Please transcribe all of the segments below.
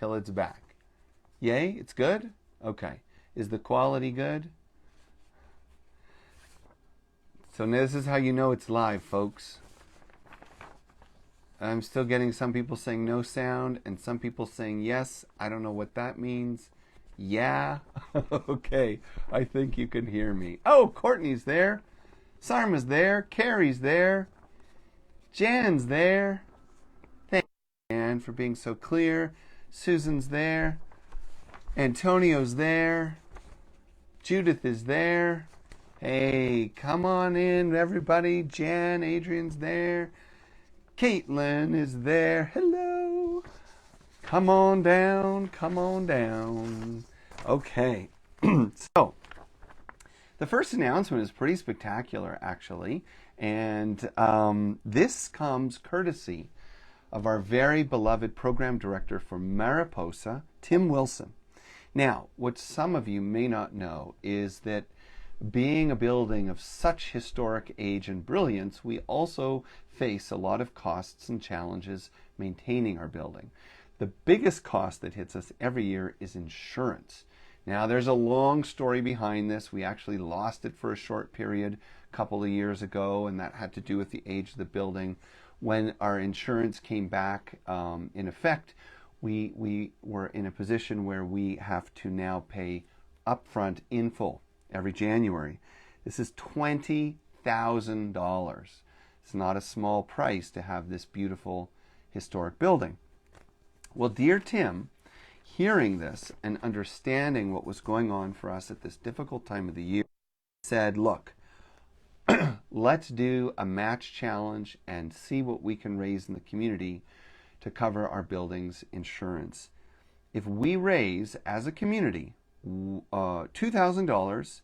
till it's back. Yay, it's good? Okay. Is the quality good? So this is how you know it's live, folks. I'm still getting some people saying no sound and some people saying yes. I don't know what that means. Yeah. Okay. I think you can hear me. Oh, Courtney's there. Sarma's there. Carrie's there. Jan's there. Thank you, Jan, for being so clear. Susan's there. Antonio's there. Judith is there. Hey, come on in, everybody. Jan, Adrian's there. Caitlin is there. Hello. Come on down. Come on down. Okay. So, the first announcement is pretty spectacular, actually. And this comes courtesy of our very beloved program director for Mariposa, Tim Wilson. Now, what some of you may not know is that being a building of such historic age and brilliance, we also face a lot of costs and challenges maintaining our building. The biggest cost that hits us every year is insurance. Now, there's a long story behind this. We actually lost it for a short period a couple of years ago, and that had to do with the age of the building. When our insurance came back in effect, we were in a position where we have to now pay upfront in full every January. This is $20,000. It's not a small price to have this beautiful historic building. Well, dear Tim, hearing this and understanding what was going on for us at this difficult time of the year, said, look, let's do a match challenge and see what we can raise in the community to cover our building's insurance. If we raise, as a community, $2,000,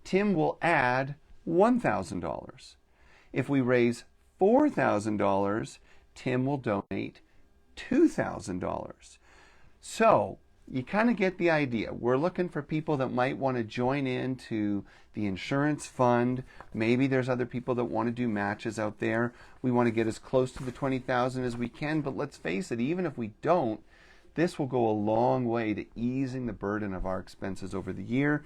Tim will add $1,000. If we raise $4,000, Tim will donate $2,000. So you kind of get the idea. We're looking for people that might want to join into the insurance fund. Maybe there's other people that want to do matches out there. We want to get as close to the $20,000 as we can, but let's face it, even if we don't, this will go a long way to easing the burden of our expenses over the year.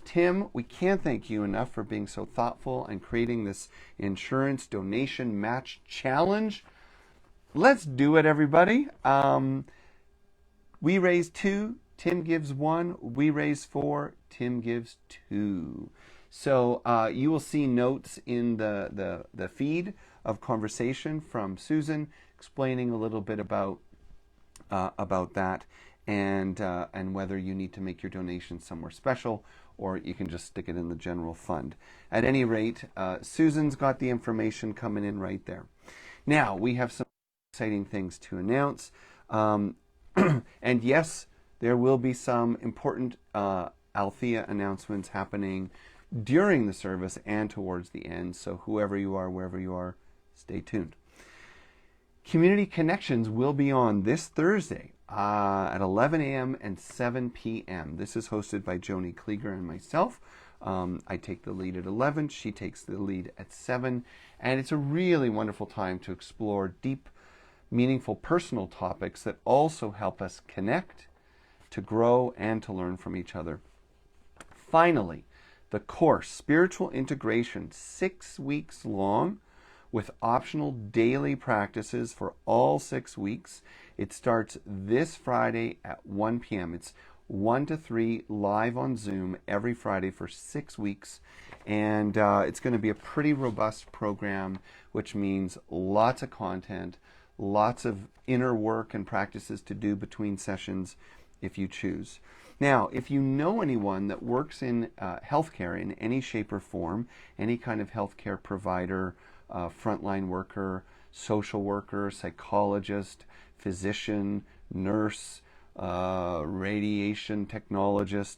Tim, we can't thank you enough for being so thoughtful and creating this insurance donation match challenge. Let's do it, everybody. We raise 2, Tim gives 1. We raise 4, Tim gives 2. So you will see notes in the feed of conversation from Susan explaining a little bit about that and whether you need to make your donation somewhere special or you can just stick it in the general fund. At any rate, Susan's got the information coming in right there. Now, we have some exciting things to announce. And yes, there will be some important Althea announcements happening during the service and towards the end. So whoever you are, wherever you are, stay tuned. Community Connections will be on this Thursday at 11 a.m. and 7 p.m. This is hosted by Joni Klieger and myself. I take the lead at 11. She takes the lead at 7. And it's a really wonderful time to explore deep, meaningful personal topics that also help us connect, to grow, and to learn from each other. Finally, the course, Spiritual Integration, 6 weeks long with optional daily practices for all 6 weeks. It starts this Friday at 1 p.m. It's 1 to 3 live on Zoom every Friday for 6 weeks. And it's going to be a pretty robust program, which means lots of content, lots of inner work and practices to do between sessions if you choose. Now, if you know anyone that works in healthcare in any shape or form, any kind of healthcare provider, frontline worker, social worker, psychologist, physician, nurse, radiation technologist,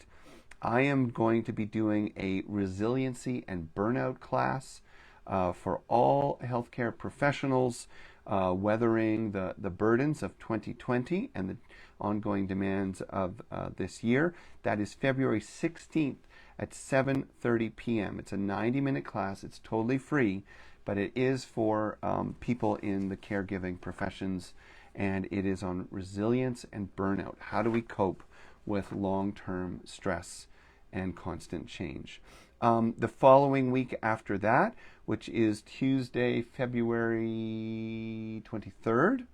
I am going to be doing a resiliency and burnout class for all healthcare professionals, weathering the burdens of 2020 and the ongoing demands of this year. That is February 16th at 7:30 p.m. It's a 90-minute class. It's totally free, but it is for people in the caregiving professions and it is on resilience and burnout. How do we cope with long-term stress and constant change? The following week after that, which is Tuesday, February 23rd,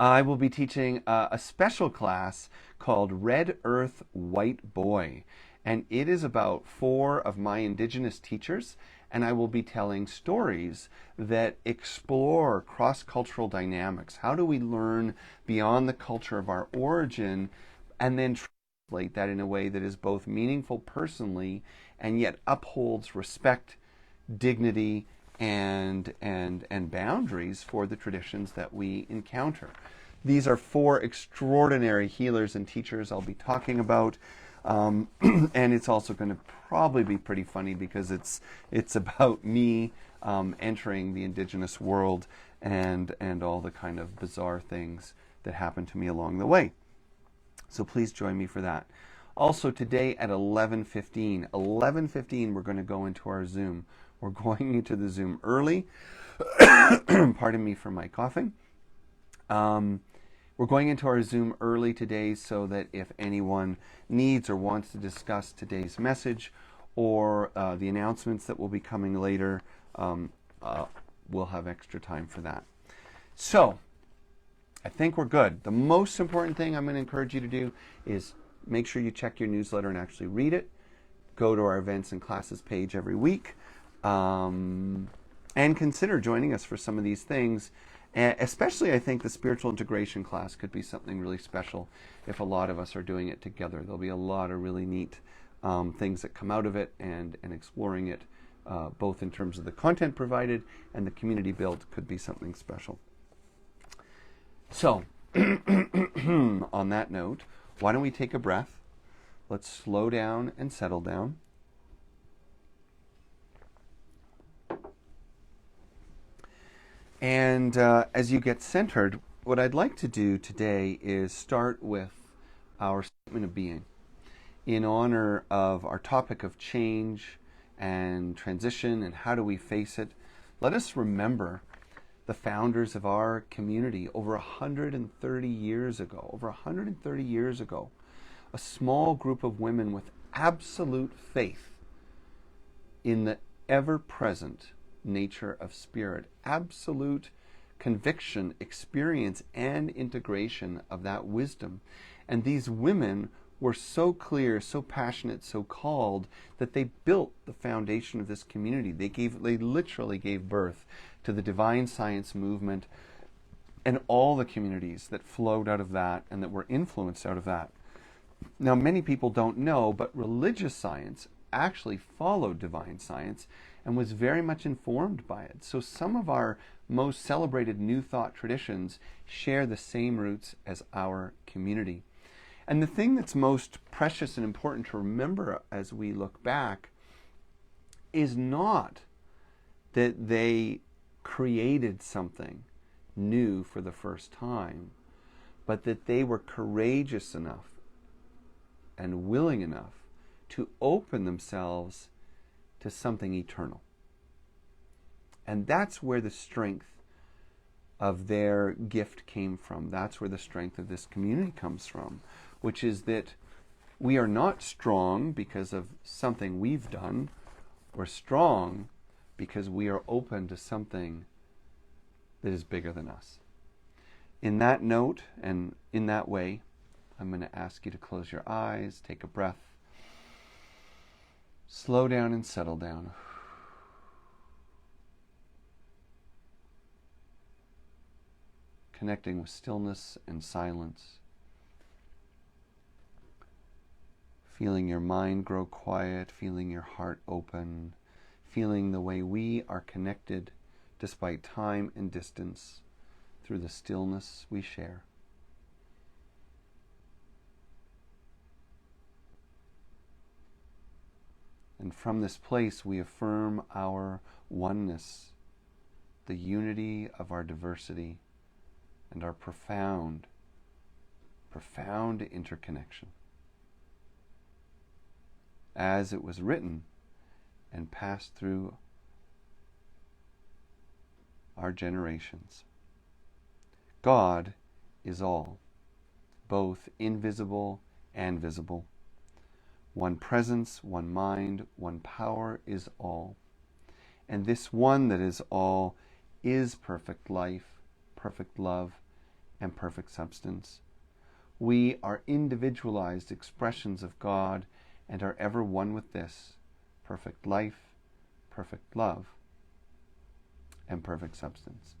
I will be teaching a special class called Red Earth, White Boy. And it is about 4 of my Indigenous teachers, and I will be telling stories that explore cross-cultural dynamics. How do we learn beyond the culture of our origin and then translate that in a way that is both meaningful personally and yet upholds respect, dignity, and boundaries for the traditions that we encounter. These are 4 extraordinary healers and teachers I'll be talking about. And it's also going to probably be pretty funny because it's about me entering the Indigenous world and all the kind of bizarre things that happen to me along the way. So please join me for that. Also today at 11:15 we're going to go into our Zoom. We're going into the Zoom early. Pardon me for my coughing. We're going into our Zoom early today so that if anyone needs or wants to discuss today's message or the announcements that will be coming later, we'll have extra time for that. So, I think we're good. The most important thing I'm going to encourage you to do is make sure you check your newsletter and actually read it. Go to our events and classes page every week. And consider joining us for some of these things. Especially, I think the spiritual integration class could be something really special if a lot of us are doing it together. There'll be a lot of really neat things that come out of it, and exploring it, both in terms of the content provided and the community built, could be something special. So, on that note, why don't we take a breath? Let's slow down and settle down. And as you get centered, what I'd like to do today is start with our statement of being. In honor of our topic of change and transition and how do we face it, let us remember the founders of our community over 130 years ago. Over 130 years ago, a small group of women with absolute faith in the ever-present nature of spirit, absolute conviction, experience, and integration of that wisdom. And these women were so clear, so passionate, so called, that they built the foundation of this community. They literally gave birth to the divine science movement and all the communities that flowed out of that and that were influenced out of that. Now, many people don't know, but religious science actually followed divine science and was very much informed by it. So some of our most celebrated New Thought traditions share the same roots as our community. And the thing that's most precious and important to remember as we look back is not that they created something new for the first time, but that they were courageous enough and willing enough to open themselves to something eternal. And that's where the strength of their gift came from. That's where the strength of this community comes from, which is that we are not strong because of something we've done. We're strong because we are open to something that is bigger than us. In that note and in that way, I'm going to ask you to close your eyes, take a breath, slow down and settle down. Connecting with stillness and silence. Feeling your mind grow quiet, feeling your heart open, feeling the way we are connected despite time and distance through the stillness we share. And from this place, we affirm our oneness, the unity of our diversity, and our profound interconnection. As it was written and passed through our generations. God is all, both invisible and visible. One presence, one mind, one power is all. And this one that is all is perfect life, perfect love, and perfect substance. We are individualized expressions of God and are ever one with this perfect life, perfect love, and perfect substance.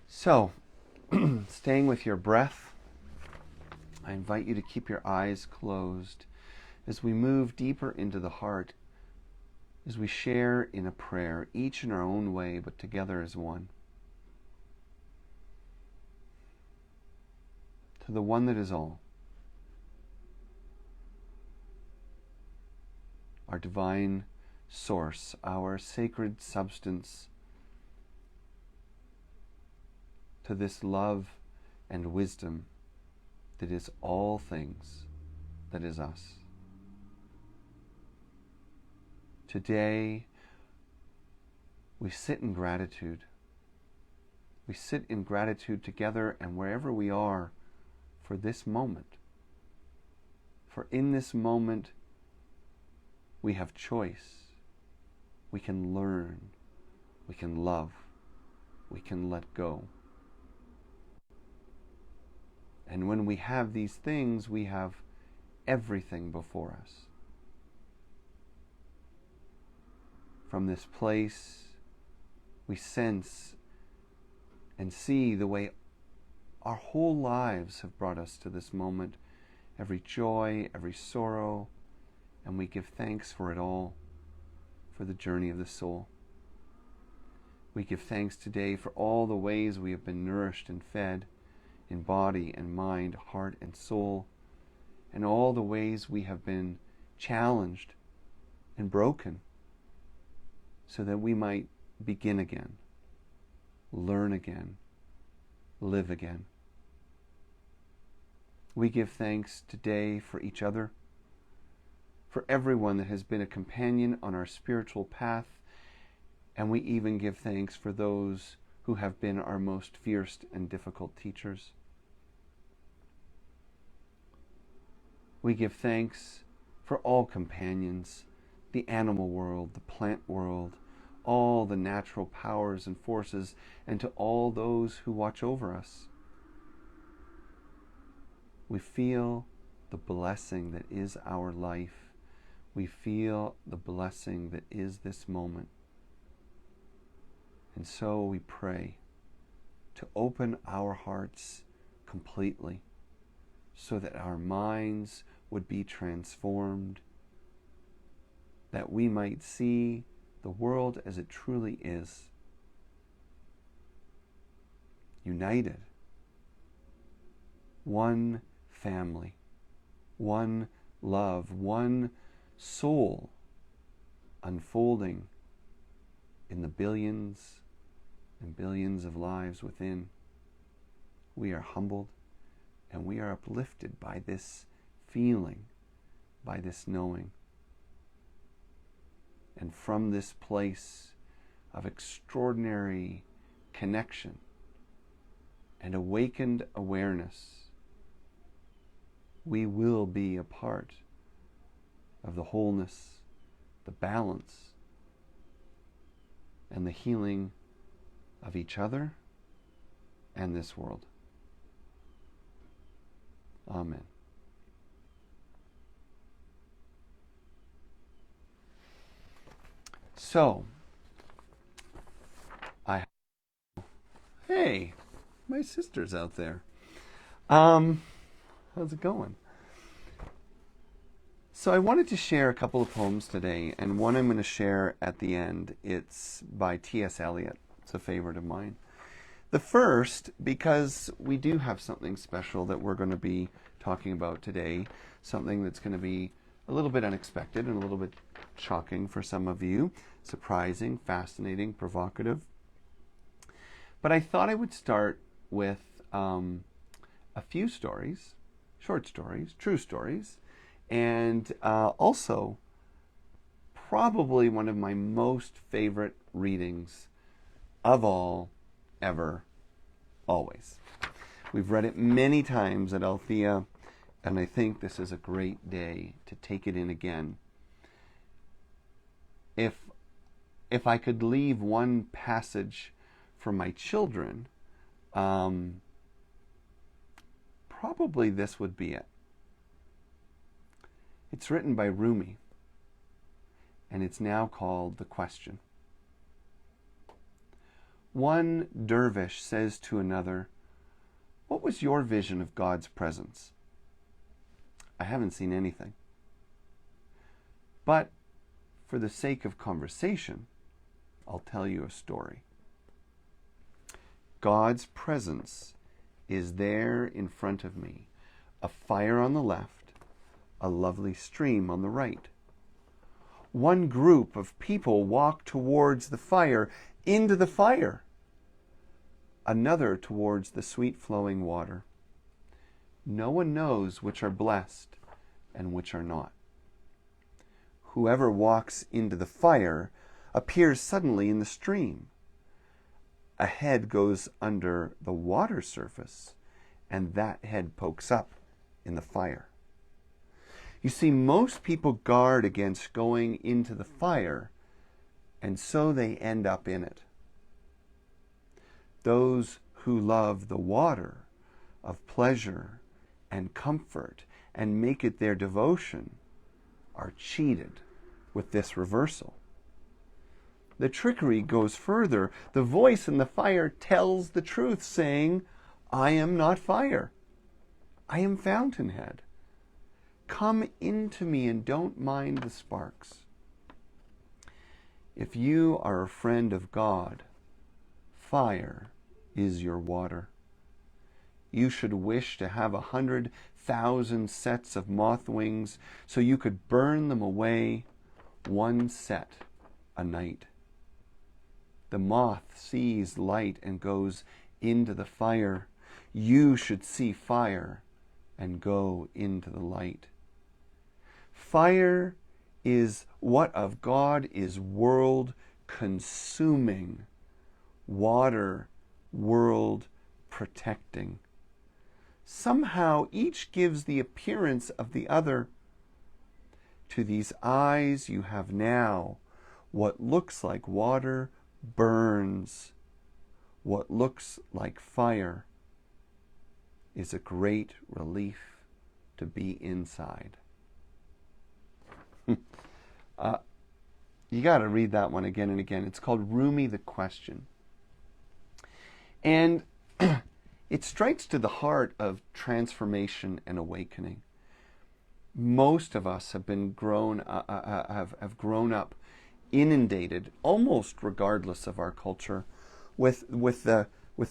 So, staying with your breath, I invite you to keep your eyes closed as we move deeper into the heart, as we share in a prayer, each in our own way, but together as one. To the one that is all, our divine source, our sacred substance, to this love and wisdom that is all things, that is us. Today, we sit in gratitude. We sit in gratitude together and wherever we are for this moment. For in this moment, we have choice. We can learn. We can love. We can let go. And when we have these things, we have everything before us. From this place, we sense and see the way our whole lives have brought us to this moment, every joy, every sorrow, and we give thanks for it all, for the journey of the soul. We give thanks today for all the ways we have been nourished and fed in body and mind, heart and soul, and all the ways we have been challenged and broken so that we might begin again, learn again, live again. We give thanks today for each other, for everyone that has been a companion on our spiritual path, and we even give thanks for those who have been our most fierce and difficult teachers. We give thanks for all companions, the animal world, the plant world, all the natural powers and forces, and to all those who watch over us. We feel the blessing that is our life. We feel the blessing that is this moment. And so we pray to open our hearts completely so that our minds would be transformed, that we might see the world as it truly is, united, one family, one love, one soul unfolding in the billions and billions of lives within. We are humbled and we are uplifted by this feeling, by this knowing. And from this place of extraordinary connection and awakened awareness, we will be a part of the wholeness, the balance, and the healing of each other and this world. Amen. So, hey, my sister's out there. How's it going? So I wanted to share a couple of poems today, and one I'm going to share at the end. It's by T.S. Eliot. It's a favorite of mine. The first, because we do have something special that we're going to be talking about today, something that's going to be a little bit unexpected and a little bit shocking for some of you, surprising, fascinating, provocative. But I thought I would start with a few stories, short stories, true stories, and also probably one of my most favorite readings of all, ever, always. We've read it many times at Althea, and I think this is a great day to take it in again. If I could leave one passage for my children, probably this would be it. It's written by Rumi, and it's now called The Question. One dervish says to another, "What was your vision of God's presence?" "I haven't seen anything. But for the sake of conversation, I'll tell you a story. God's presence is there in front of me, a fire on the left, a lovely stream on the right. One group of people walk towards the fire, into the fire. Another towards the sweet flowing water. No one knows which are blessed and which are not. Whoever walks into the fire appears suddenly in the stream. A head goes under the water surface, and that head pokes up in the fire." You see, most people guard against going into the fire, and so they end up in it. Those who love the water of pleasure and comfort and make it their devotion are cheated with this reversal. The trickery goes further. The voice in the fire tells the truth, saying, "I am not fire. I am fountainhead. Come into me and don't mind the sparks." If you are a friend of God, fire is your water. You should wish to have 100,000 sets of moth wings so you could burn them away, one set a night. The moth sees light and goes into the fire. You should see fire and go into the light. Fire is what of God is world-consuming, water world-protecting. Somehow each gives the appearance of the other. To these eyes you have now what looks like water burns. What looks like fire is a great relief to be inside. You got to read that one again and again. It's called Rumi the Question. And it strikes to the heart of transformation and awakening. Most of us have been grown up inundated, almost regardless of our culture, with the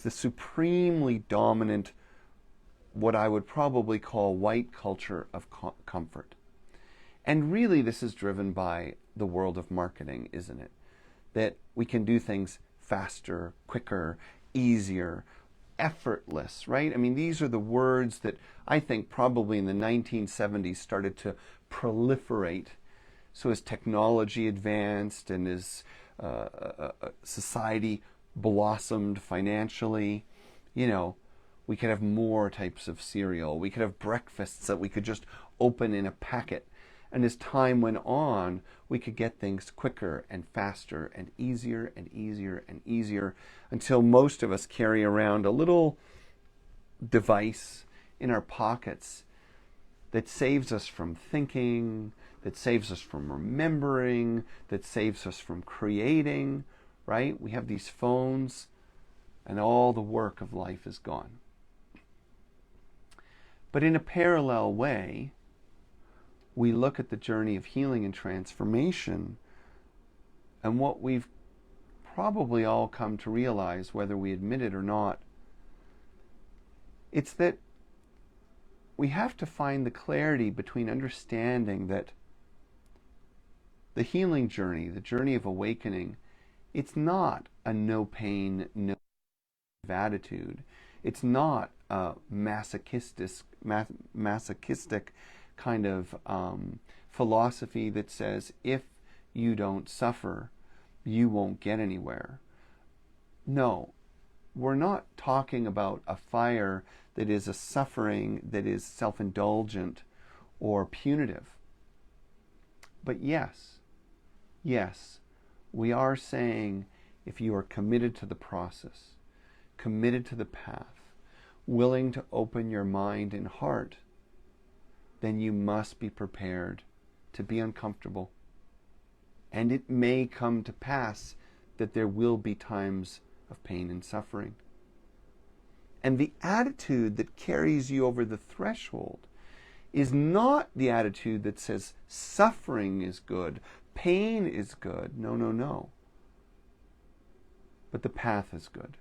supremely dominant, what I would probably call white culture of comfort. And really this is driven by the world of marketing, isn't it? That we can do things faster, quicker, easier, effortless, right? I mean, these are the words that I think probably in the 1970s started to proliferate. So as technology advanced and as society blossomed financially, you know, we could have more types of cereal. We could have breakfasts that we could just open in a packet. And as time went on, we could get things quicker and faster and easier and easier and easier until most of us carry around a little device in our pockets that saves us from thinking, that saves us from remembering, that saves us from creating, right? We have these phones and all the work of life is gone. But in a parallel way, we look at the journey of healing and transformation, and what we've probably all come to realize, whether we admit it or not, it's that we have to find the clarity between understanding that the healing journey, the journey of awakening, it's not a no pain, no attitude. It's not a masochistic kind of philosophy that says if you don't suffer, you won't get anywhere. No, we're not talking about a fire that is a suffering that is self-indulgent or punitive. But yes, we are saying if you are committed to the process, committed to the path, willing to open your mind and heart, then you must be prepared to be uncomfortable. And it may come to pass that there will be times of pain and suffering. And the attitude that carries you over the threshold is not the attitude that says suffering is good, pain is good. No, no, no. But the path is good.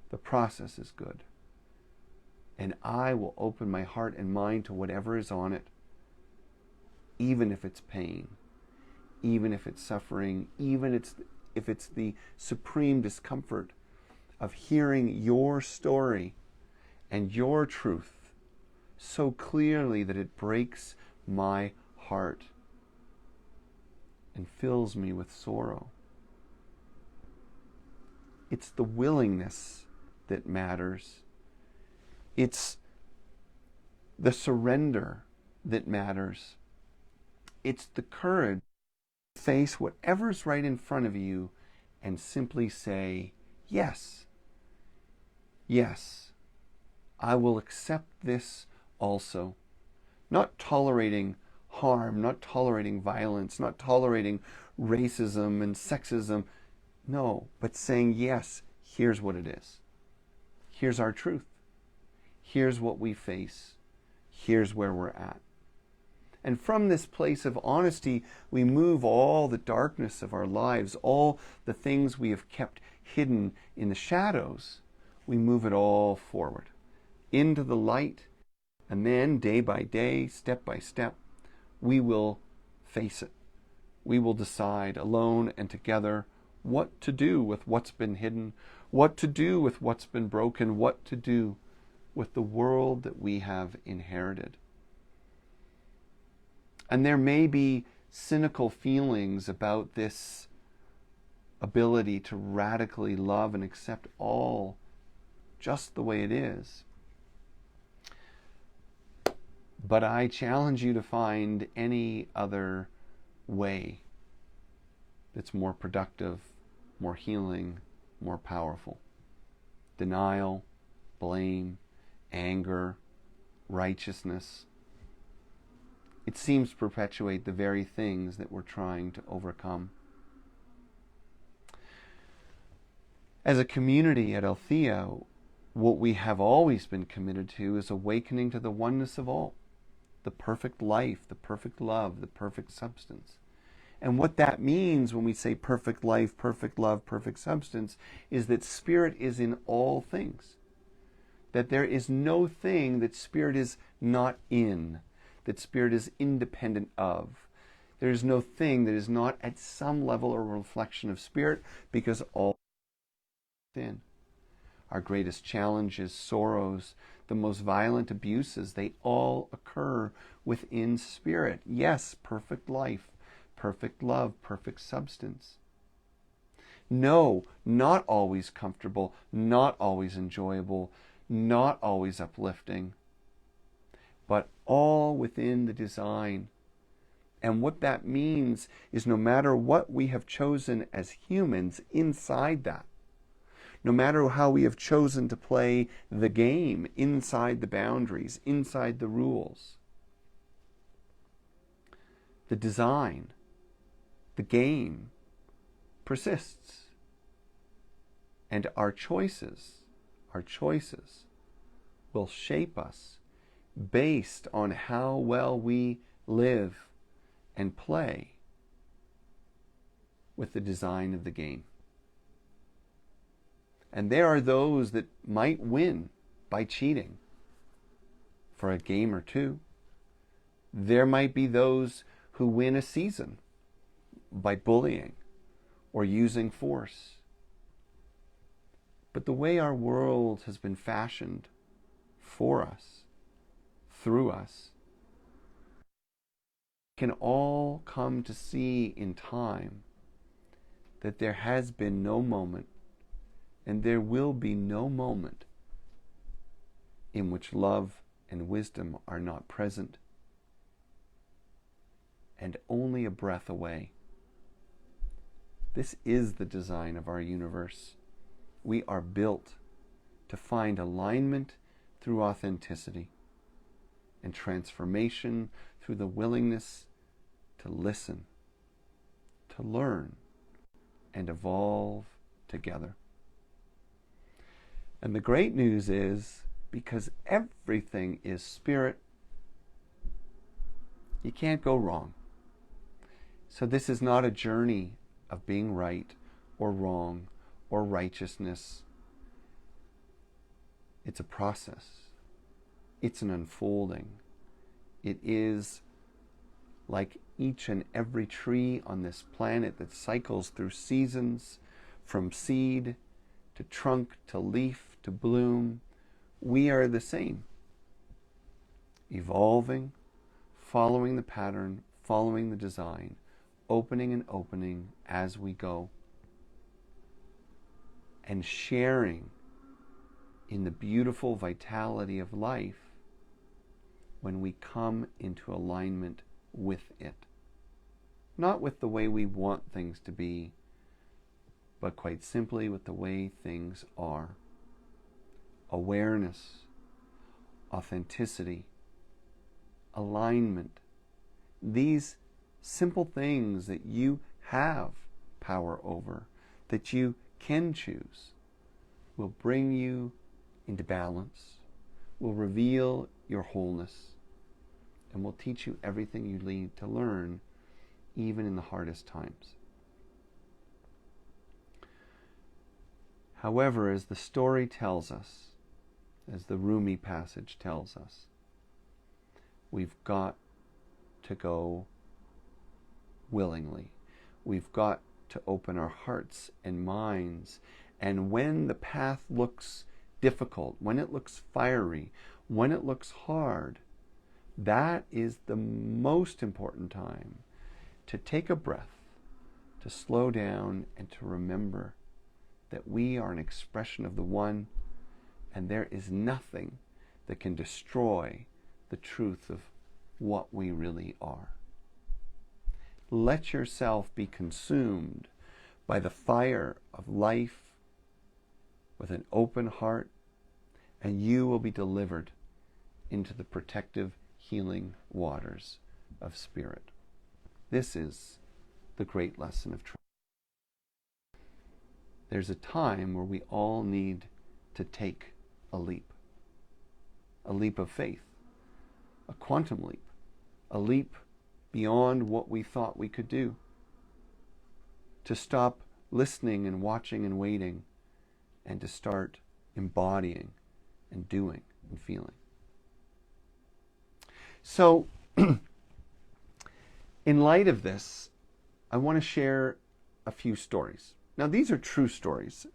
The process is good. And I will open my heart and mind to whatever is on it, even if it's pain, even if it's suffering, even if it's the supreme discomfort of hearing your story and your truth so clearly that it breaks my heart and fills me with sorrow. It's the willingness that matters. It's the surrender that matters. It's the courage to face whatever's right in front of you and simply say, yes, yes, I will accept this also. Not tolerating harm, not tolerating violence, not tolerating racism and sexism. No, but saying, yes, here's what it is. Here's our truth. Here's what we face. Here's where we're at. And from this place of honesty, we move all the darkness of our lives, all the things we have kept hidden in the shadows, we move it all forward into the light. And then day by day, step by step, we will face it. We will decide alone and together what to do with what's been hidden, what to do with what's been broken, what to do with the world that we have inherited. And there may be cynical feelings about this ability to radically love and accept all just the way it is. But I challenge you to find any other way that's more productive, more healing, more powerful. Denial, blame, anger, righteousness. It seems to perpetuate the very things that we're trying to overcome. As a community at Althea, what we have always been committed to is awakening to the oneness of all. The perfect life, the perfect love, the perfect substance. And what that means when we say perfect life, perfect love, perfect substance, is that Spirit is in all things. That there is no thing that Spirit is not in, that Spirit is independent of. There is no thing that is not at some level a reflection of Spirit, because all is in. Our greatest challenges, sorrows, the most violent abuses, they all occur within Spirit. Yes, perfect life, perfect love, perfect substance. No, not always comfortable, not always enjoyable, not always uplifting, but all within the design. And what that means is no matter what we have chosen as humans inside that, no matter how we have chosen to play the game inside the boundaries, inside the rules, the design, the game persists. And our choices will shape us based on how well we live and play with the design of the game. And there are those that might win by cheating for a game or two. There might be those who win a season by bullying or using force. But the way our world has been fashioned for us, through us, can all come to see in time that there has been no moment, and there will be no moment, in which love and wisdom are not present, and only a breath away. This is the design of our universe. We are built to find alignment through authenticity, and transformation through the willingness to listen, to learn, and evolve together. And the great news is, because everything is spirit, you can't go wrong. So this is not a journey of being right or wrong or righteousness. It's a process. It's an unfolding. It is like each and every tree on this planet that cycles through seasons, from seed to trunk to leaf to bloom. We are the same, evolving, following the pattern, following the design, opening and opening as we go, and sharing in the beautiful vitality of life when we come into alignment with it. Not with the way we want things to be, but quite simply with the way things are. Awareness, authenticity, alignment. These simple things that you have power over, that you can choose, will bring you into balance, will reveal your wholeness, and will teach you everything you need to learn, even in the hardest times. However, as the story tells us, as the Rumi passage tells us, we've got to go willingly. We've got to open our hearts and minds. And when the path looks difficult, when it looks fiery, when it looks hard, that is the most important time to take a breath, to slow down, and to remember that we are an expression of the One, and there is nothing that can destroy the truth of what we really are. Let yourself be consumed by the fire of life with an open heart, and you will be delivered into the protective, healing waters of spirit. This is the great lesson of truth. There's a time where we all need to take a leap of faith, a quantum leap, a leap beyond what we thought we could do, to stop listening and watching and waiting, and to start embodying and doing and feeling. So, in light of this, I want to share a few stories. Now, these are true stories.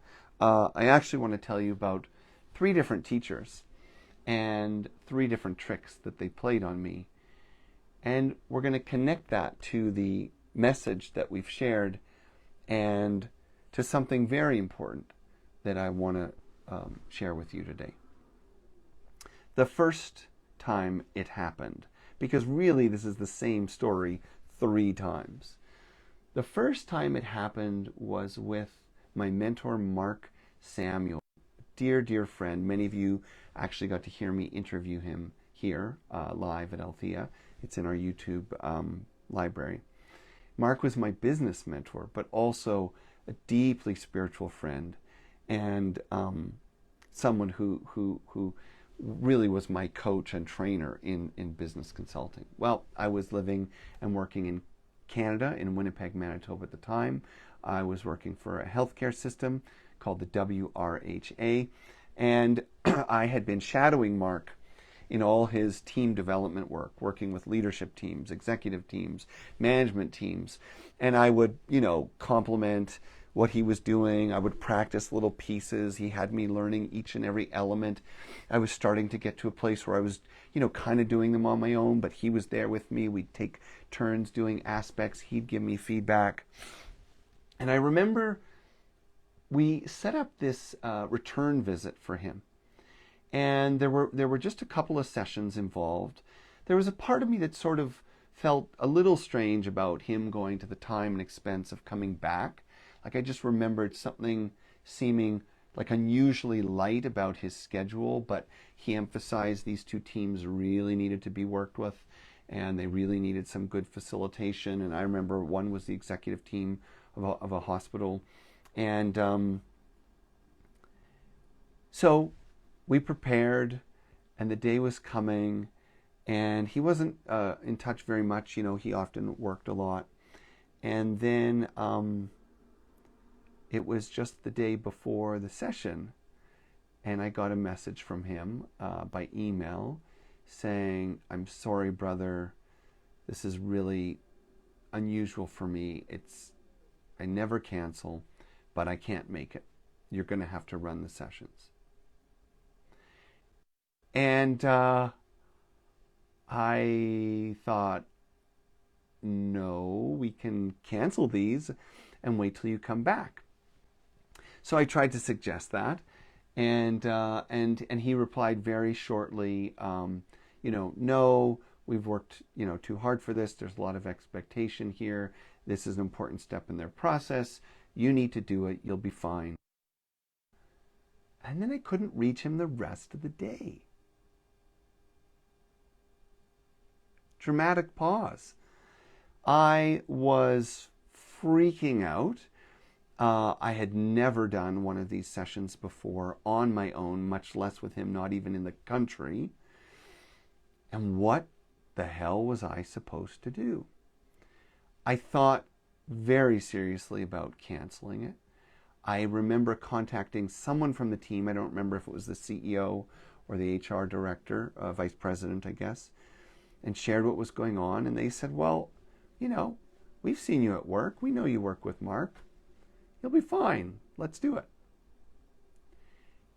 I actually want to tell you about 3 different teachers and 3 different tricks that they played on me. And we're going to connect that to the message that we've shared and to something very important that I want to share with you today. The first time it happened, because really this is the same story 3 times. The first time it happened was with my mentor, Mark Samuel. Dear, dear friend. Many of you actually got to hear me interview him here live at Althea. It's in our YouTube library. Mark was my business mentor, but also a deeply spiritual friend, and someone who really was my coach and trainer in business consulting. Well, I was living and working in Canada, in Winnipeg, Manitoba at the time. I was working for a healthcare system called the WRHA, and I had been shadowing Mark in all his team development work, working with leadership teams, executive teams, management teams, and I would, compliment what he was doing. I would practice little pieces. He had me learning each and every element. I was starting to get to a place where I was, kind of doing them on my own, but he was there with me. We'd take turns doing aspects. He'd give me feedback. And I remember we set up this return visit for him. And there were just a couple of sessions involved. There was a part of me that sort of felt a little strange about him going to the time and expense of coming back. Like, I just remembered something seeming like unusually light about his schedule, but he emphasized these two teams really needed to be worked with, and they really needed some good facilitation. And I remember one was the executive team of a hospital. And so we prepared, and the day was coming, and he wasn't in touch very much. He often worked a lot. And then it was just the day before the session, and I got a message from him by email saying, "I'm sorry, brother. This is really unusual for me. I never cancel, but I can't make it. You're going to have to run the sessions." And I thought, no, we can cancel these and wait till you come back. So I tried to suggest that, and he replied very shortly, no, we've worked too hard for this. There's a lot of expectation here. This is an important step in their process. You need to do it. You'll be fine. And then I couldn't reach him the rest of the day. Dramatic pause. I was freaking out. I had never done one of these sessions before on my own, much less with him, not even in the country. And what the hell was I supposed to do? I thought very seriously about canceling it. I remember contacting someone from the team. I don't remember if it was the CEO or the HR director, vice president, I guess, and shared what was going on. And they said, well, we've seen you at work. We know you work with Mark. You'll be fine. Let's do it.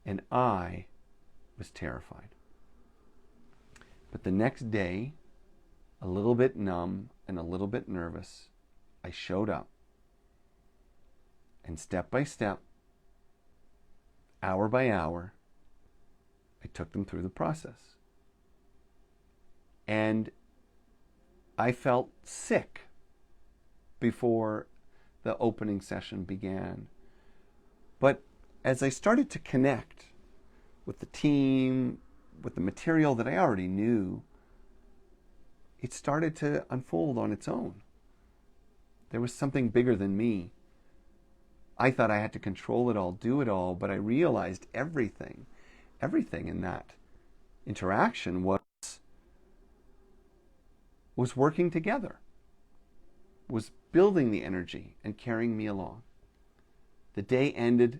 And I was terrified. But the next day, a little bit numb and a little bit nervous, I showed up. And step by step, hour by hour, I took them through the process. And I felt sick before the opening session began. But as I started to connect with the team, with the material that I already knew, it started to unfold on its own. There was something bigger than me. I thought I had to control it all, do it all, but I realized everything in that interaction was working together, was building the energy and carrying me along. The day ended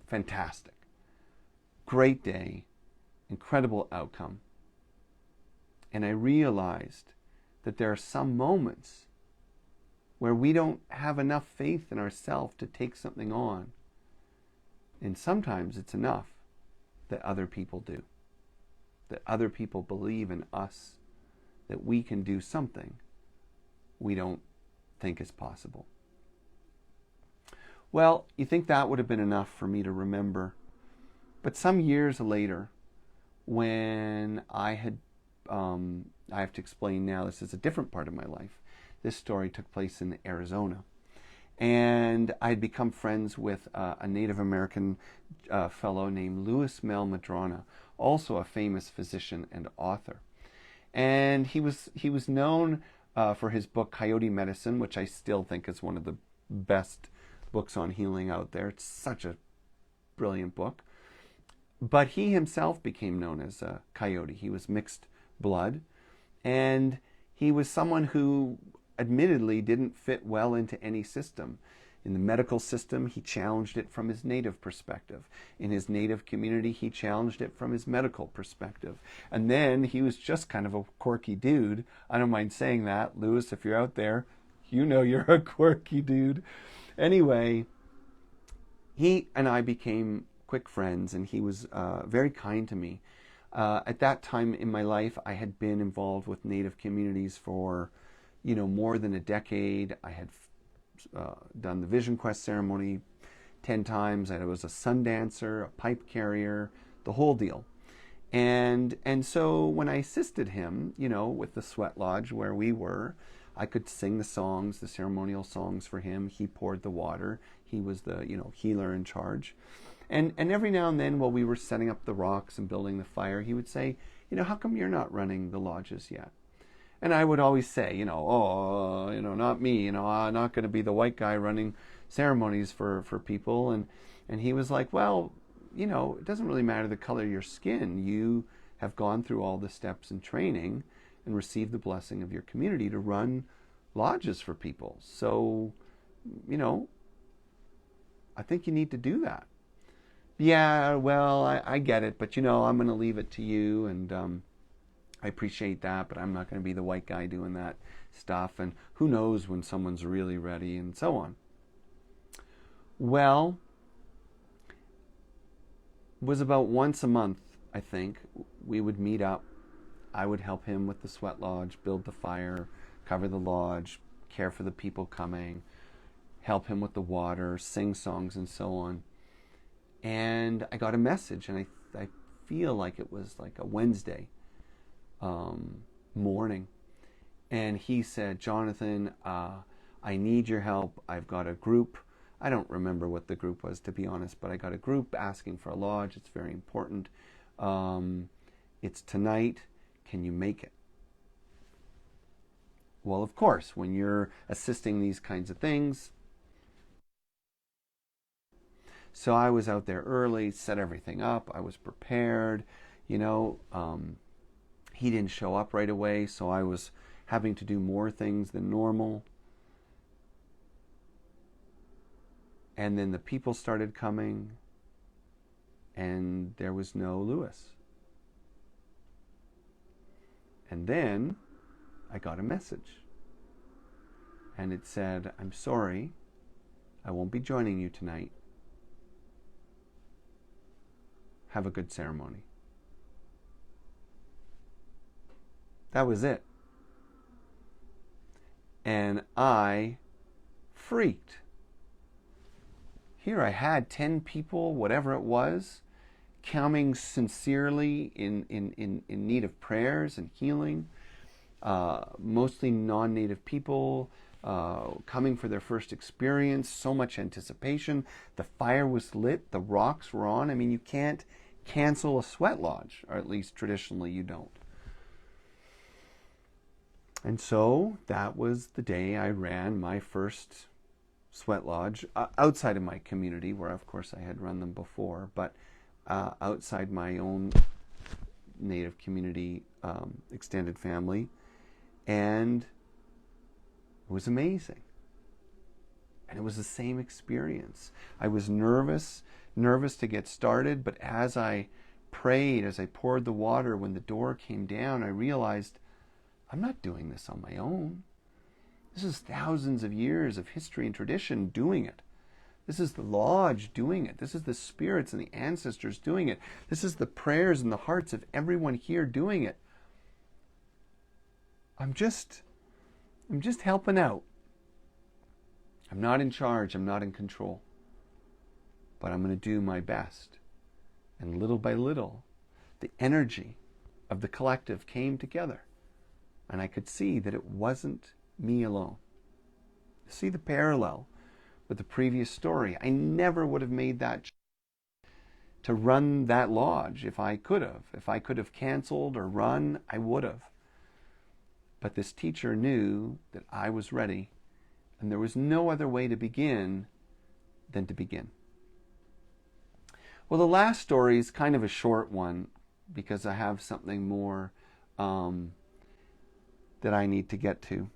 fantastic. Great day, incredible outcome. And I realized that there are some moments where we don't have enough faith in ourselves to take something on. And sometimes it's enough that other people do, that other people believe in us, that we can do something we don't think is possible. Well, you think that would have been enough for me to remember. But some years later, when I have to explain now, this is a different part of my life. This story took place in Arizona. And I had become friends with a Native American fellow named Louis Mel Madrona, also a famous physician and author. And he was known for his book Coyote Medicine, which I still think is one of the best books on healing out there. It's such a brilliant book. But he himself became known as a coyote. He was mixed blood, and he was someone who admittedly didn't fit well into any system. In the medical system, he challenged it from his native perspective. In his native community, he challenged it from his medical perspective. And then he was just kind of a quirky dude. I don't mind saying that. Louis, if you're out there, you know you're a quirky dude. Anyway, he and I became quick friends, and he was very kind to me. At that time in my life, I had been involved with Native communities for, more than a decade. I had done the Vision Quest ceremony 10 times. I was a sun dancer, a pipe carrier, the whole deal. And so when I assisted him, with the sweat lodge where we were, I could sing the songs, the ceremonial songs for him. He poured the water. He was the, healer in charge. And every now and then while we were setting up the rocks and building the fire, he would say, how come you're not running the lodges yet? And I would always say, not me, I'm not going to be the white guy running ceremonies for people. And he was like, well, it doesn't really matter the color of your skin. You have gone through all the steps and training and received the blessing of your community to run lodges for people. So, I think you need to do that. Yeah, well, I get it, but I'm going to leave it to you, and I appreciate that, but I'm not going to be the white guy doing that stuff, and who knows when someone's really ready, and so on. Well, it was about once a month, I think, we would meet up. I would help him with the sweat lodge, build the fire, cover the lodge, care for the people coming, help him with the water, sing songs, and so on. And I got a message, and I feel like it was like a Wednesday morning. And he said, Jonathan, I need your help. I've got a group. I don't remember what the group was, to be honest, but I got a group asking for a lodge. It's very important. It's tonight. Can you make it? Well, of course, when you're assisting these kinds of things. So I was out there early, set everything up. I was prepared. He didn't show up right away, so I was having to do more things than normal. And then the people started coming, and there was no Lewis. And then I got a message. And it said, I'm sorry, I won't be joining you tonight. Have a good ceremony. That was it. And I freaked. Here I had 10 people, whatever it was, coming sincerely in need of prayers and healing, mostly non-native people, coming for their first experience, so much anticipation. The fire was lit, the rocks were on. I mean, you can't cancel a sweat lodge, or at least traditionally you don't. And so that was the day I ran my first sweat lodge outside of my community, where of course I had run them before, but outside my own native community, extended family, and it was amazing. And it was the same experience. I was nervous to get started, but as I prayed, as I poured the water, when the door came down, I realized I'm not doing this on my own. This is thousands of years of history and tradition doing it. This is the lodge doing it. This is the spirits and the ancestors doing it. This is the prayers and the hearts of everyone here doing it. I'm just helping out. I'm not in charge. I'm not in control. But I'm going to do my best. And little by little, the energy of the collective came together. And I could see that it wasn't me alone. See the parallel with the previous story. I never would have made that to run that lodge if I could have. If I could have canceled or run, I would have. But this teacher knew that I was ready, and there was no other way to begin than to begin. Well, the last story is kind of a short one because I have something more that I need to get to.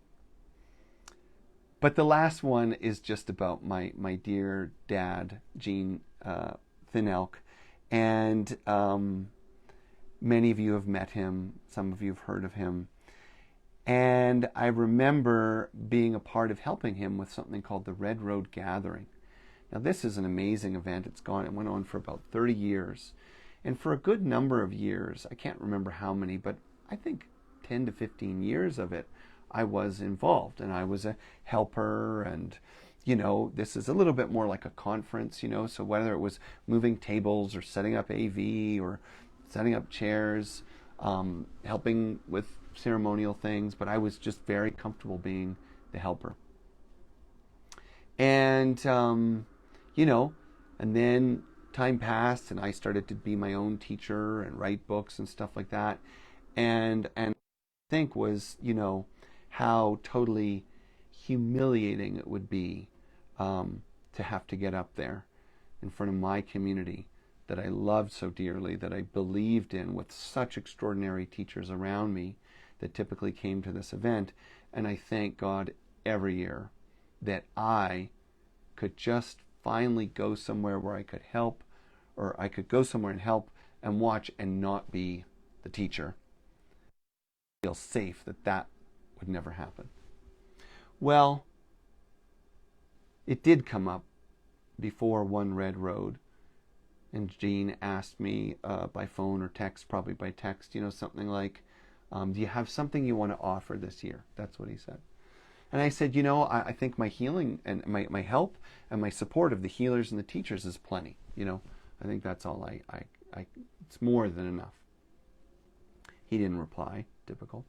But the last one is just about my dear dad, Gene Thin Elk. And many of you have met him. Some of you have heard of him. And I remember being a part of helping him with something called the Red Road Gathering. Now, this is an amazing event. It went on for about 30 years. And for a good number of years, I can't remember how many, but I think 10 to 15 years of it, I was involved. And I was a helper. And, this is a little bit more like a conference, so whether it was moving tables or setting up AV or setting up chairs, helping with ceremonial things, but I was just very comfortable being the helper. And, and then time passed and I started to be my own teacher and write books and stuff like that. And I think was, how totally humiliating it would be to have to get up there in front of my community that I loved so dearly, that I believed in, with such extraordinary teachers around me that typically came to this event. And I thank God every year that I could just finally go somewhere where I could help, or I could go somewhere and help and watch and not be the teacher. I feel safe that would never happen. Well, it did come up before One Red Road, and Jean asked me by phone or text, probably by text, something like, do you have something you want to offer this year? That's what he said. And I said, I think my healing and my help and my support of the healers and the teachers is plenty. I think that's all it's more than enough. He didn't reply, typical.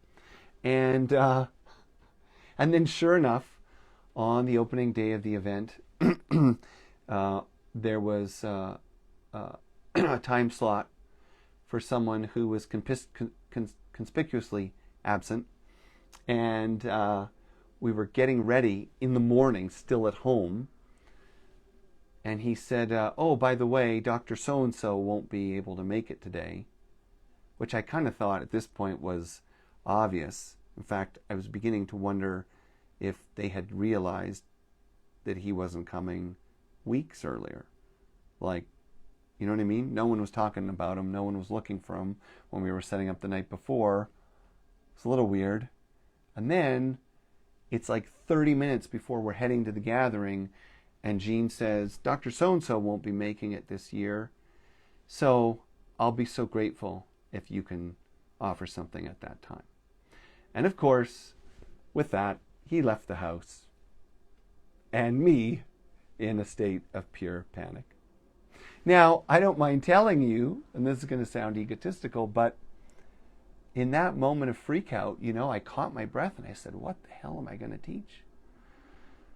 And then sure enough, on the opening day of the event, there was a time slot for someone who was conspicuously absent. And we were getting ready in the morning, still at home. And he said, oh, by the way, Dr. So-and-so won't be able to make it today, which I kind of thought at this point was obvious. In fact, I was beginning to wonder if they had realized that he wasn't coming weeks earlier. Like, you know what I mean? No one was talking about him. No one was looking for him when we were setting up the night before. It's a little weird. And then it's like 30 minutes before we're heading to the gathering, and Jean says, Dr. So-and-so won't be making it this year, so I'll be so grateful if you can offer something at that time. And of course, with that, he left the house, and me in a state of pure panic. Now, I don't mind telling you, and this is going to sound egotistical, but in that moment of freak out, I caught my breath and I said, what the hell am I going to teach?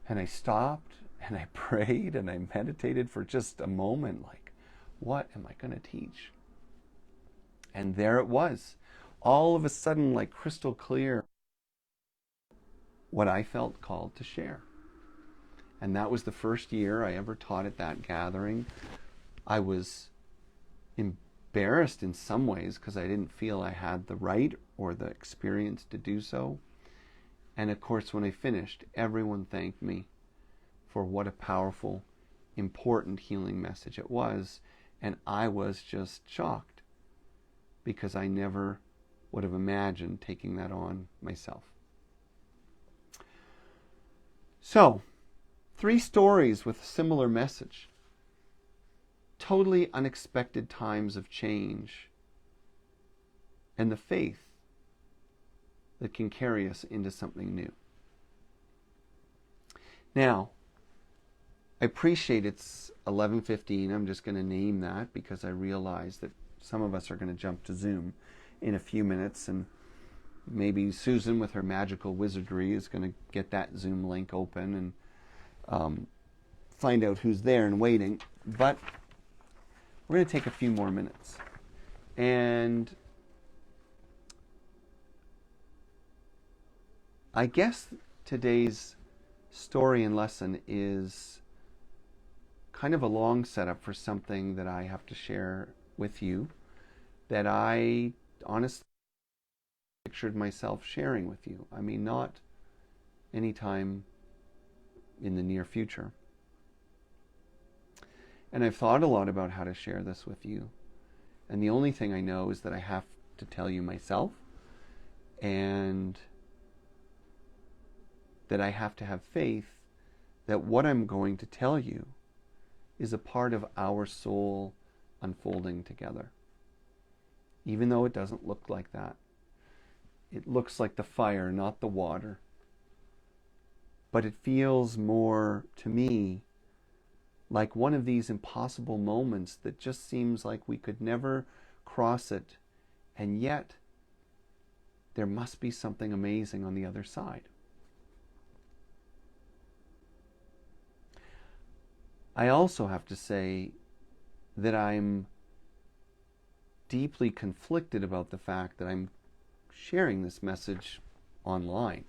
And I stopped and I prayed and I meditated for just a moment, like, what am I going to teach? And there it was, all of a sudden, like crystal clear, what I felt called to share. And that was the first year I ever taught at that gathering. I was embarrassed in some ways because I didn't feel I had the right or the experience to do so. And of course, when I finished, everyone thanked me for what a powerful, important healing message it was. And I was just shocked because I never would have imagined taking that on myself. So, 3 stories with a similar message. Totally unexpected times of change and the faith that can carry us into something new. Now, I appreciate it's 11:15. I'm just going to name that because I realize that some of us are going to jump to Zoom in a few minutes, and maybe Susan with her magical wizardry is going to get that Zoom link open and find out who's there and waiting. But we're going to take a few more minutes. And I guess today's story and lesson is kind of a long setup for something that I have to share with you that I honestly pictured myself sharing with you. I mean, not anytime in the near future. And I've thought a lot about how to share this with you. And the only thing I know is that I have to tell you myself, and that I have to have faith that what I'm going to tell you is a part of our soul unfolding together. Even though it doesn't look like that. It looks like the fire, not the water. But it feels more, to me, like one of these impossible moments that just seems like we could never cross it, and yet there must be something amazing on the other side. I also have to say that I'm deeply conflicted about the fact that I'm sharing this message online,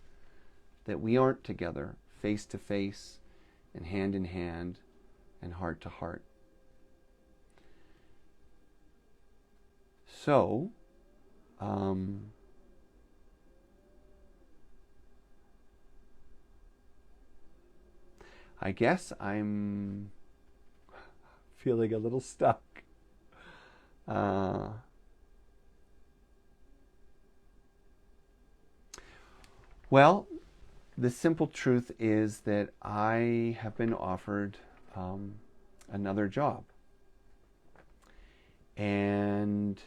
that we aren't together face to face and hand in hand and heart to heart. So, I guess I'm feeling a little stuck. Well, the simple truth is that I have been offered another job. And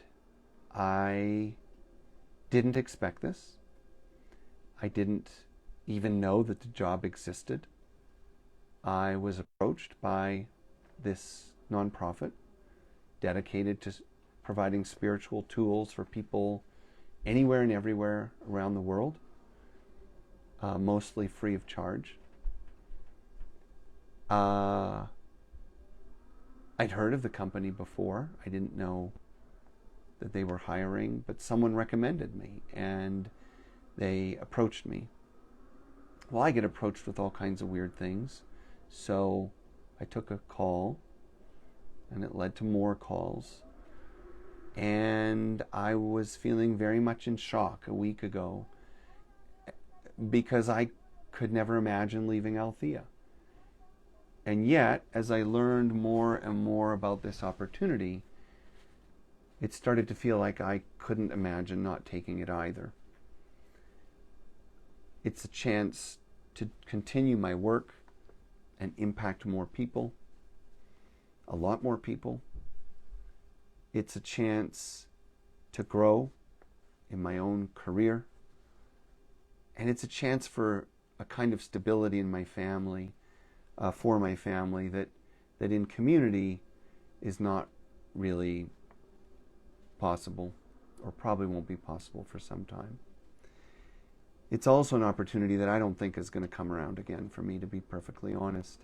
I didn't expect this. I didn't even know that the job existed. I was approached by this nonprofit dedicated to providing spiritual tools for people anywhere and everywhere around the world, mostly free of charge. I'd heard of the company before. I didn't know that they were hiring, but someone recommended me and they approached me. Well, I get approached with all kinds of weird things. So I took a call and it led to more calls. And I was feeling very much in shock a week ago because I could never imagine leaving Althea. And yet, as I learned more and more about this opportunity, it started to feel like I couldn't imagine not taking it either. It's a chance to continue my work and impact more people, a lot more people. It's a chance to grow in my own career. And it's a chance for a kind of stability in my family, for my family, that in community is not really possible, or probably won't be possible for some time. It's also an opportunity that I don't think is going to come around again, for me to be perfectly honest.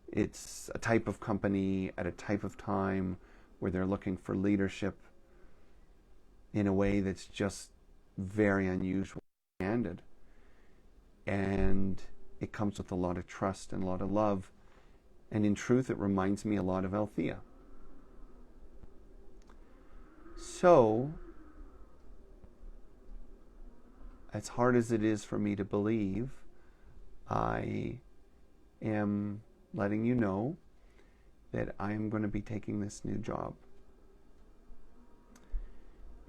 It's a type of company at a type of time where they're looking for leadership in a way that's just very unusual and candid. And it comes with a lot of trust and a lot of love. And in truth, it reminds me a lot of Althea. So, as hard as it is for me to believe, I am letting you know that I am going to be taking this new job.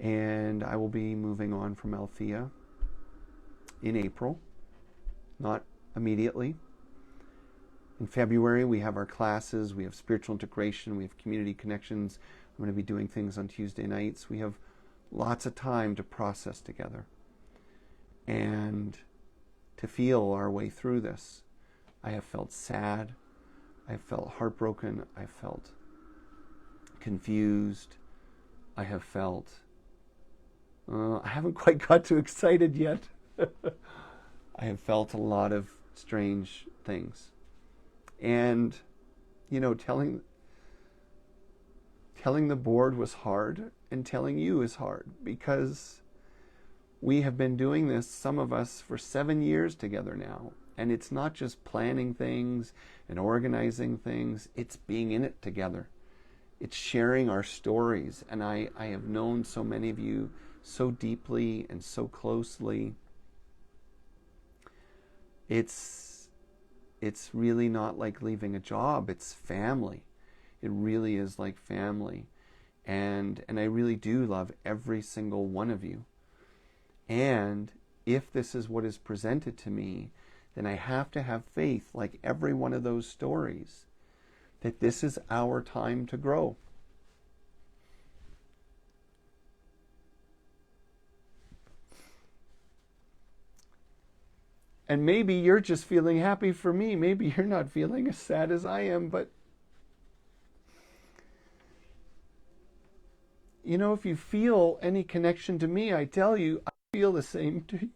And I will be moving on from Althea in April, not immediately. In February, we have our classes, we have spiritual integration, we have community connections. I'm going to be doing things on Tuesday nights. We have lots of time to process together and to feel our way through this. I have felt sad. I have felt heartbroken. I have felt confused. I have felt... I haven't quite got too excited yet. I have felt a lot of strange things. And, you know, telling the board was hard, and telling you is hard, because we have been doing this, some of us, for 7 years together now. And it's not just planning things and organizing things, it's being in it together. It's sharing our stories. And I have known so many of you so deeply and so closely. It's really not like leaving a job, it's family. It really is like family. And I really do love every single one of you. And if this is what is presented to me, then I have to have faith, like every one of those stories, that this is our time to grow. And maybe you're just feeling happy for me. Maybe you're not feeling as sad as I am, but you know, if you feel any connection to me, I tell you, I feel the same to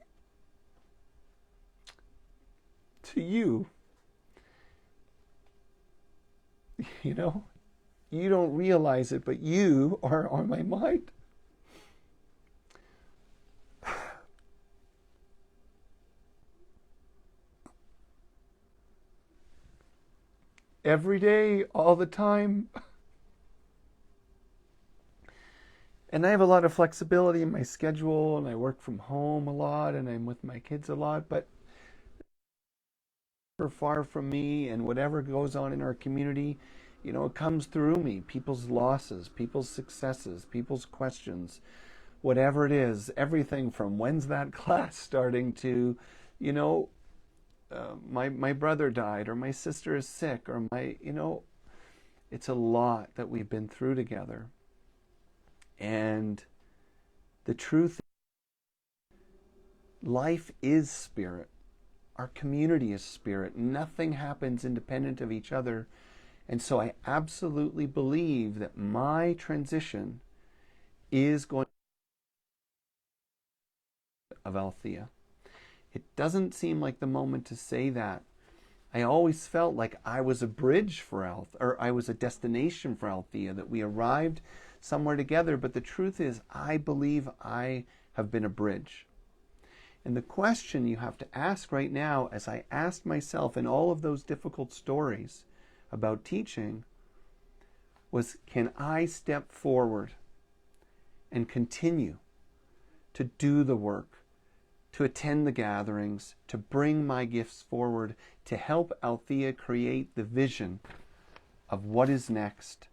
you. You know, you don't realize it, but you are on my mind. Every day, all the time. And I have a lot of flexibility in my schedule, and I work from home a lot, and I'm with my kids a lot, but they're far from me, and whatever goes on in our community, you know, it comes through me. People's losses, people's successes, people's questions, whatever it is, everything from when's that class starting to, you know, my brother died, or my sister is sick, or you know, it's a lot that we've been through together. And the truth is, life is spirit. Our community is spirit. Nothing happens independent of each other. And so I absolutely believe that my transition is going of Althea. It doesn't seem like the moment to say that. I always felt like I was a bridge for or I was a destination for Althea, that we arrived somewhere together. But the truth is, I believe I have been a bridge. And the question you have to ask right now, as I asked myself in all of those difficult stories about teaching, was, can I step forward and continue to do the work, to attend the gatherings, to bring my gifts forward, to help Althea create the vision of what is next,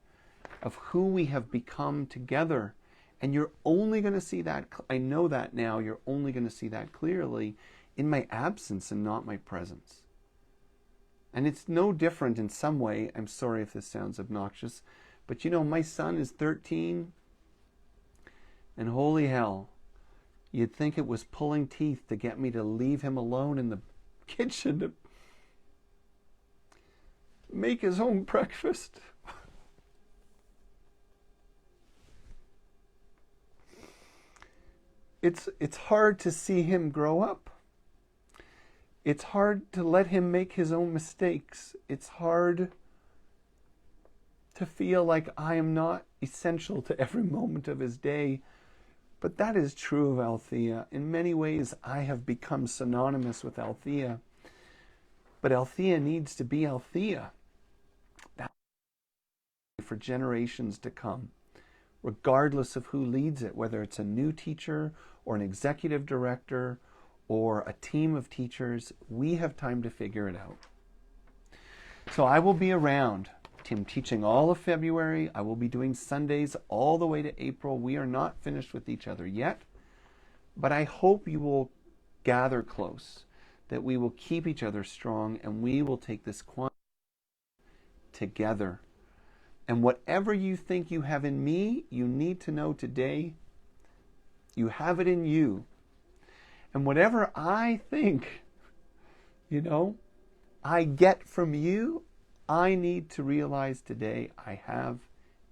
of who we have become together. And you're only going to see that, I know that now, you're only going to see that clearly in my absence and not my presence. And it's no different in some way. I'm sorry if this sounds obnoxious, but you know, my son is 13, and holy hell, you'd think it was pulling teeth to get me to leave him alone in the kitchen to make his own breakfast. It's hard to see him grow up. It's hard to let him make his own mistakes. It's hard to feel like I am not essential to every moment of his day. But that is true of Althea. In many ways, I have become synonymous with Althea. But Althea needs to be Althea. That's for generations to come, regardless of who leads it, whether it's a new teacher or an executive director or a team of teachers. We have time to figure it out. So I will be around. I'm teaching all of February. I will be doing Sundays all the way to April. We are not finished with each other yet, but I hope you will gather close, that we will keep each other strong, and we will take this quantum together. And whatever you think you have in me, you need to know today, you have it in you. And whatever I think, you know, I get from you, I need to realize today I have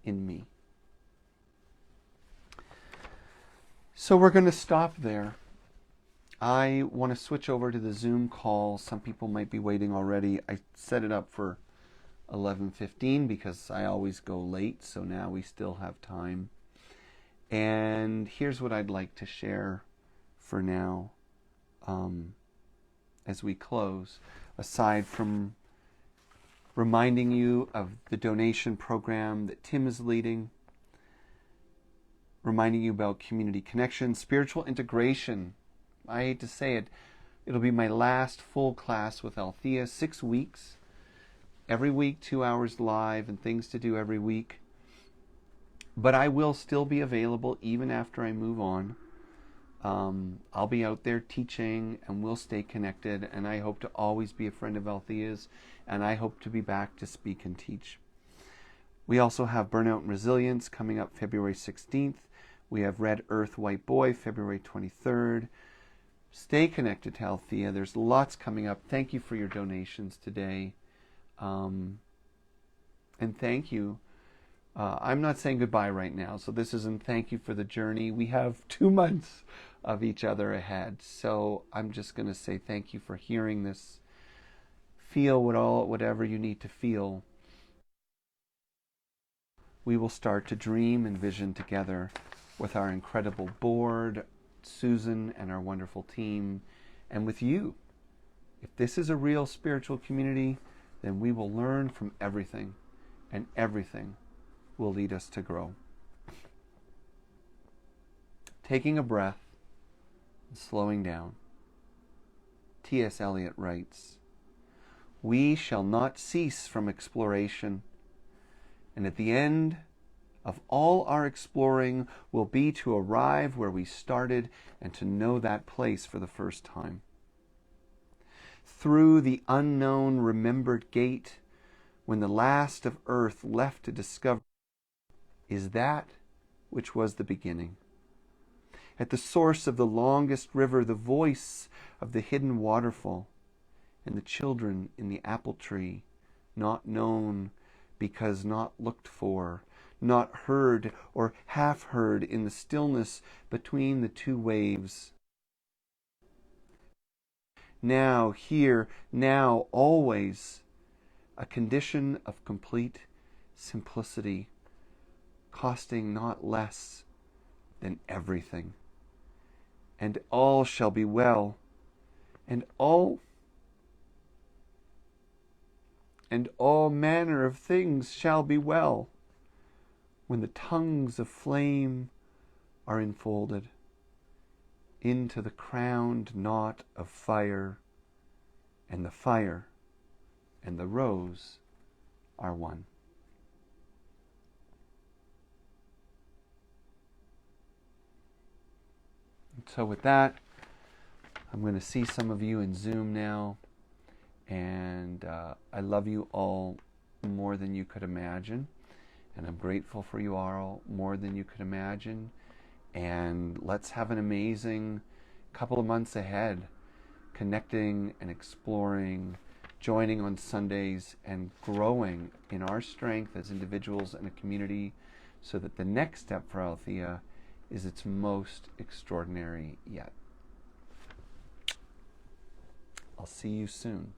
in me. So we're going to stop there. I want to switch over to the Zoom call. Some people might be waiting already. I set it up for 11:15 because I always go late, so now we still have time. And here's what I'd like to share for now as we close, aside from reminding you of the donation program that Tim is leading, reminding you about community connection, spiritual integration. I hate to say it, it'll be my last full class with Althea, 6 weeks. Every week, 2 hours live and things to do every week. But I will still be available even after I move on. I'll be out there teaching, and we'll stay connected, and I hope to always be a friend of Althea's, and I hope to be back to speak and teach. We also have Burnout and Resilience coming up February 16th. We have Red Earth, White Boy, February 23rd. Stay connected to Althea. There's lots coming up. Thank you for your donations today. And thank you. I'm not saying goodbye right now, so this isn't thank you for the journey. We have 2 months of each other ahead. So I'm just going to say thank you for hearing this. Feel whatever you need to feel. We will start to dream and vision together with our incredible board, Susan, and our wonderful team, and with you. If this is a real spiritual community, then we will learn from everything, and everything will lead us to grow. Taking a breath and slowing down. T.S. Eliot writes, "We shall not cease from exploration, and at the end of all our exploring will be to arrive where we started and to know that place for the first time. Through the unknown remembered gate, when the last of earth left to discover is that which was the beginning. At the source of the longest river, the voice of the hidden waterfall, and the children in the apple tree, not known because not looked for, not heard or half heard in the stillness between the two waves. Now, here, now, always, a condition of complete simplicity, costing not less than everything. And all shall be well, and all manner of things shall be well, when the tongues of flame are enfolded into the crowned knot of fire, and the fire and the rose are one." And so with that, I'm going to see some of you in Zoom now, and I love you all more than you could imagine. And I'm grateful for you all more than you could imagine. And let's have an amazing couple of months ahead, connecting and exploring, joining on Sundays, and growing in our strength as individuals and a community, so that the next step for Althea is its most extraordinary yet. I'll see you soon.